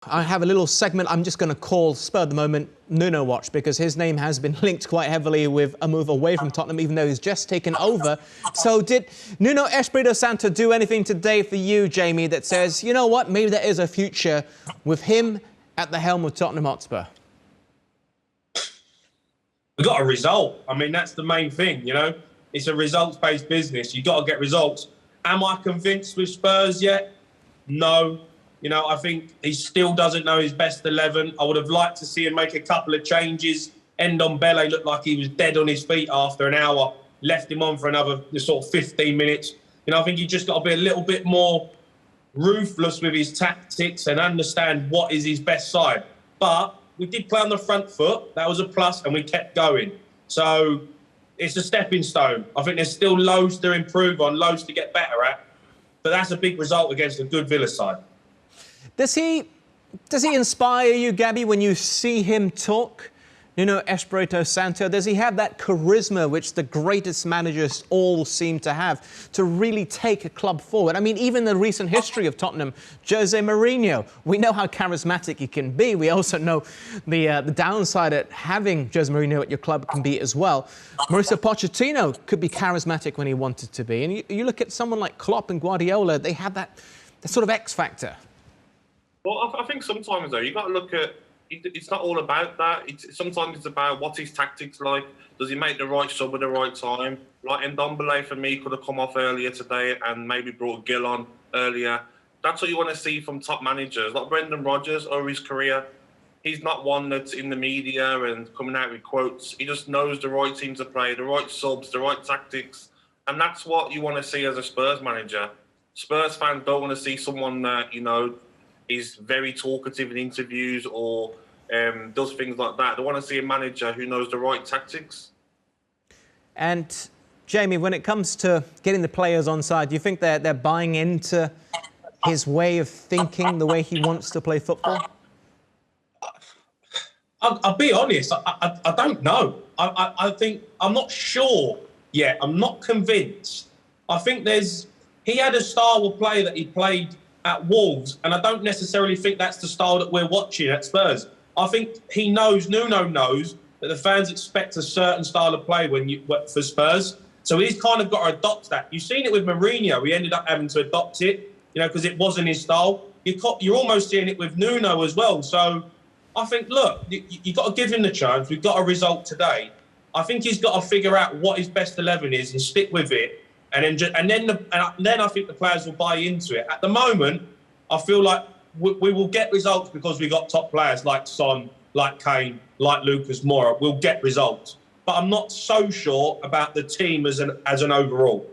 I have a little segment I'm just going to call spur of the moment Nuno Watch, because his name has been linked quite heavily with a move away from Tottenham, even though he's just taken over. So did Nuno Espirito Santo do anything today for you, Jamie, that says, you know what, maybe there is a future with him at the helm of Tottenham Hotspur? We got a result. I mean, that's the main thing, you know. It's a results-based business. You've got to get results. Am I convinced with Spurs yet? No. You know, I think he still doesn't know his best 11. I would have liked to see him make a couple of changes. Ndombele looked like he was dead on his feet after an hour. Left him on for another sort of 15 minutes. You know, I think you just got to be a little bit more ruthless with his tactics and understand what is his best side. But we did play on the front foot. That was a plus, and we kept going. So it's a stepping stone. I think there's still loads to improve on, loads to get better at. But that's a big result against a good Villa side. Does he inspire you, Gabby, when you see him talk? Nuno Espirito Santo, does he have that charisma which the greatest managers all seem to have to really take a club forward? I mean, even the recent history of Tottenham, Jose Mourinho, we know how charismatic he can be. We also know the downside at having Jose Mourinho at your club can be as well. Mauricio Pochettino could be charismatic when he wanted to be. And you look at someone like Klopp and Guardiola, they have that sort of X factor. Well, I think sometimes, though, you've got to look at, it's not all about that. Sometimes it's about what's his tactics like. Does he make the right sub at the right time? Like Ndombele, for me, could have come off earlier today and maybe brought Gill on earlier. That's what you want to see from top managers. Like Brendan Rodgers over his career, he's not one that's in the media and coming out with quotes. He just knows the right team to play, the right subs, the right tactics. And that's what you want to see as a Spurs manager. Spurs fans don't want to see someone that, you know, is very talkative in interviews or does things like that. They want to see a manager who knows the right tactics. And, Jamie, when it comes to getting the players on side, do you think they're buying into his way of thinking, the way he wants to play football? I'll be honest, I don't know. I think, I'm not sure yet. I'm not convinced. I think he had a style of play that he played at Wolves, and I don't necessarily think that's the style that we're watching at Spurs. I think Nuno knows that the fans expect a certain style of play for Spurs, so he's kind of got to adopt that. You've seen it with Mourinho. He ended up having to adopt it, you know, because it wasn't his style. You're almost seeing it with Nuno as well. So I think, look, you've got to give him the chance. We've got a result today. I think he's got to figure out what his best 11 is and stick with it. And then I think the players will buy into it. At the moment, I feel like we will get results because we got top players like Son, like Kane, like Lucas Moura. We'll get results. But I'm not so sure about the team as an overall.